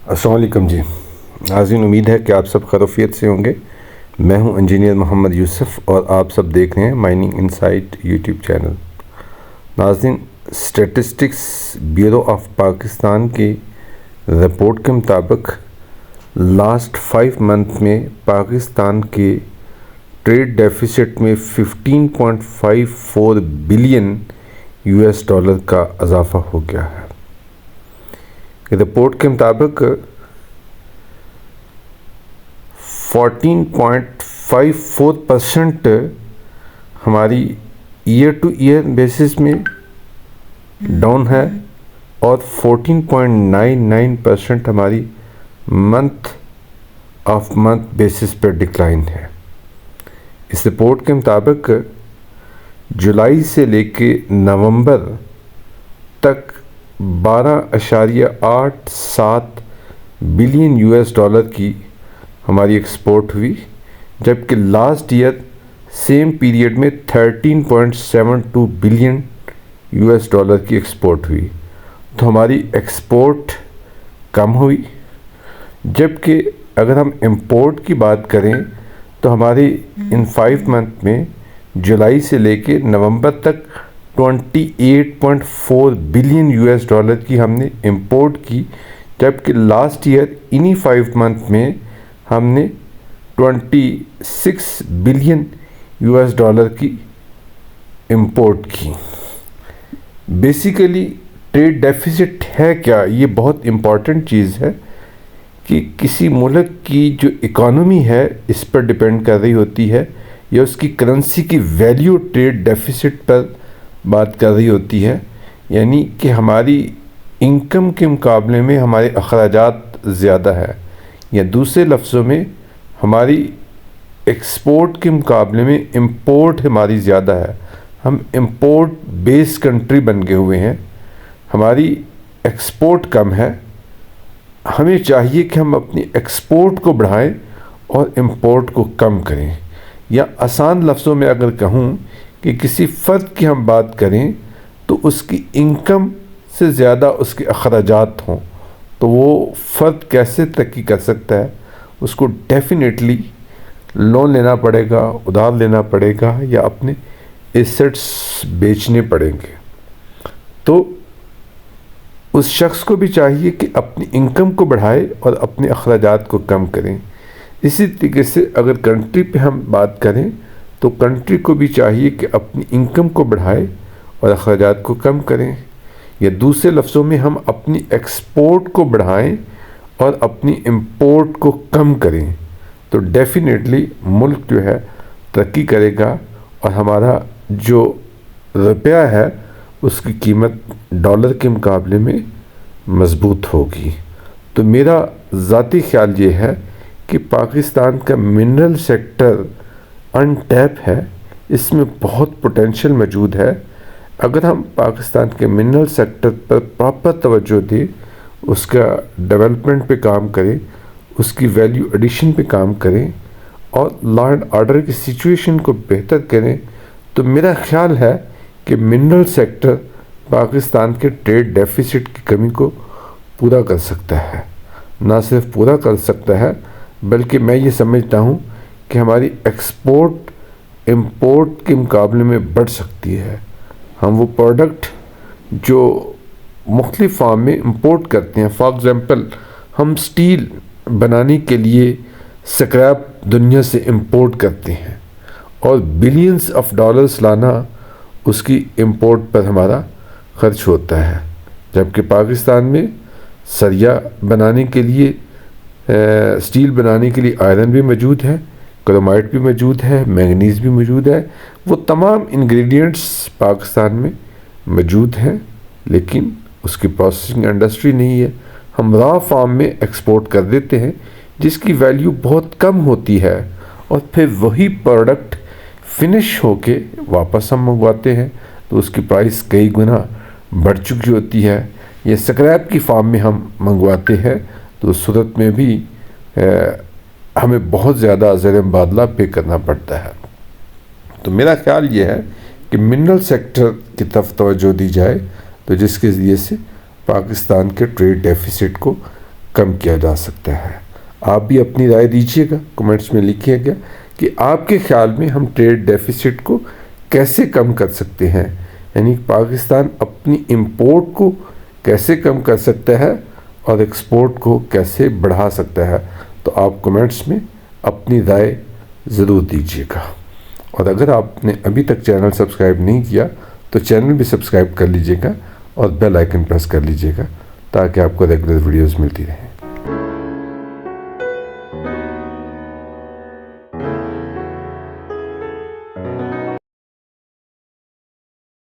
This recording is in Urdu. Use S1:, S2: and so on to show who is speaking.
S1: السلام علیکم جی ناظرین، امید ہے کہ آپ سب خیریت سے ہوں گے۔ میں ہوں انجینئر محمد یوسف اور آپ سب دیکھ رہے ہیں مائننگ انسائٹ یوٹیوب چینل۔ ناظرین، اسٹیٹسٹکس بیورو آف پاکستان کی رپورٹ کے مطابق لاسٹ 5 منتھ میں پاکستان کے ٹریڈ ڈیفیسٹ میں 15.54 بلین $US کا اضافہ ہو گیا ہے۔ رپورٹ کے مطابق 14.54% ہماری ایئر ٹو ایئر بیسس میں ڈاؤن ہے اور 14.99% ہماری month of month basis per decline ہے۔ اس رپورٹ کے مطابق جولائی سے لے کے نومبر تک 12.87 بلین $US کی ہماری ایکسپورٹ ہوئی، جبکہ لاسٹ ایئر سیم پیریڈ میں 13.72 بلین $US کی ایکسپورٹ ہوئی، تو ہماری ایکسپورٹ کم ہوئی۔ جبکہ اگر ہم امپورٹ کی بات کریں تو ہماری ان 5 منتھ میں جولائی سے لے کے نومبر تک 28.4 بلین $US کی ہم نے امپورٹ کی، جبکہ لاسٹ ایئر انہی 5 منتھ میں ہم نے 26 بلین $US کی امپورٹ کی۔ بیسیکلی ٹریڈ ڈیفیسٹ ہے کیا؟ یہ بہت امپورٹنٹ چیز ہے کہ کسی ملک کی جو اکانومی ہے اس پر ڈپینڈ کر رہی ہوتی ہے، یا اس کی کرنسی کی ویلیو ٹریڈ ڈیفیسٹ پر بات کر رہی ہوتی ہے، یعنی کہ ہماری انکم کے مقابلے میں ہمارے اخراجات زیادہ ہے، یا دوسرے لفظوں میں ہماری ایکسپورٹ کے مقابلے میں امپورٹ ہماری زیادہ ہے۔ ہم امپورٹ بیس کنٹری بن گئے ہوئے ہیں، ہماری ایکسپورٹ کم ہے۔ ہمیں چاہیے کہ ہم اپنی ایکسپورٹ کو بڑھائیں اور امپورٹ کو کم کریں، یا آسان لفظوں میں اگر کہوں کہ کسی فرد کی ہم بات کریں تو اس کی انکم سے زیادہ اس کے اخراجات ہوں، تو وہ فرد کیسے ترقی کر سکتا ہے؟ اس کو ڈیفینیٹلی لون لینا پڑے گا، ادھار لینا پڑے گا، یا اپنے ایسٹس بیچنے پڑیں گے۔ تو اس شخص کو بھی چاہیے کہ اپنی انکم کو بڑھائے اور اپنے اخراجات کو کم کریں۔ اسی طریقے سے اگر کنٹری پہ ہم بات کریں تو کنٹری کو بھی چاہیے کہ اپنی انکم کو بڑھائے اور اخراجات کو کم کریں، یا دوسرے لفظوں میں ہم اپنی ایکسپورٹ کو بڑھائیں اور اپنی امپورٹ کو کم کریں، تو ڈیفینیٹلی ملک جو ہے ترقی کرے گا اور ہمارا جو روپیہ ہے اس کی قیمت ڈالر کے مقابلے میں مضبوط ہوگی۔ تو میرا ذاتی خیال یہ ہے کہ پاکستان کا منرل سیکٹر ان ٹیپ ہے، اس میں بہت پوٹینشیل موجود ہے۔ اگر ہم پاکستان کے منرل سیکٹر پر پراپر توجہ دیں، اس کا ڈیولپمنٹ پہ کام کریں، اس کی ویلیو ایڈیشن پہ کام کریں اور لا اینڈ آرڈر کی سچویشن کو بہتر کریں، تو میرا خیال ہے کہ منرل سیکٹر پاکستان کے ٹریڈ ڈیفیسٹ کی کمی کو پورا کر سکتا ہے۔ نہ صرف پورا کر سکتا ہے بلکہ میں یہ سمجھتا ہوں کہ ہماری ایکسپورٹ امپورٹ کے مقابلے میں بڑھ سکتی ہے۔ ہم وہ پروڈکٹ جو مختلف فارم میں امپورٹ کرتے ہیں، فار ایگزامپل ہم سٹیل بنانے کے لیے سکریپ دنیا سے امپورٹ کرتے ہیں، اور بلینز آف ڈالرز لانا اس کی امپورٹ پر ہمارا خرچ ہوتا ہے، جبکہ پاکستان میں سریا بنانے کے لیے سٹیل بنانے کے لیے آئرن بھی موجود ہے، کرومائٹ بھی موجود ہے، مینگنیز بھی موجود ہے۔ وہ تمام انگریڈینٹس پاکستان میں موجود ہیں، لیکن اس کی پروسیسنگ انڈسٹری نہیں ہے۔ ہم را فارم میں ایکسپورٹ کر دیتے ہیں جس کی ویلیو بہت کم ہوتی ہے، اور پھر وہی پروڈکٹ فنش ہو کے واپس ہم منگواتے ہیں تو اس کی پرائس کئی گنا بڑھ چکی ہوتی ہے۔ یہ سکریپ کی فارم میں ہم منگواتے ہیں تو اس صورت میں بھی ہمیں بہت زیادہ زر مبادلہ پے کرنا پڑتا ہے۔ تو میرا خیال یہ ہے کہ منرل سیکٹر کی طرف توجہ دی جائے، تو جس کے ذریعے سے پاکستان کے ٹریڈ ڈیفیسٹ کو کم کیا جا سکتا ہے؟ آپ بھی اپنی رائے دیجیے گا، کمنٹس میں لکھیے گا کہ آپ کے خیال میں ہم ٹریڈ ڈیفیسٹ کو کیسے کم کر سکتے ہیں، یعنی پاکستان اپنی امپورٹ کو کیسے کم کر سکتا ہے اور ایکسپورٹ کو کیسے بڑھا سکتا ہے۔ تو آپ کمنٹس میں اپنی رائے ضرور دیجیے گا، اور اگر آپ نے ابھی تک چینل سبسکرائب نہیں کیا تو چینل بھی سبسکرائب کر لیجیے گا اور بیل آئیکن پریس کر لیجیے گا تاکہ آپ کو ریگولر ویڈیوز ملتی رہیں۔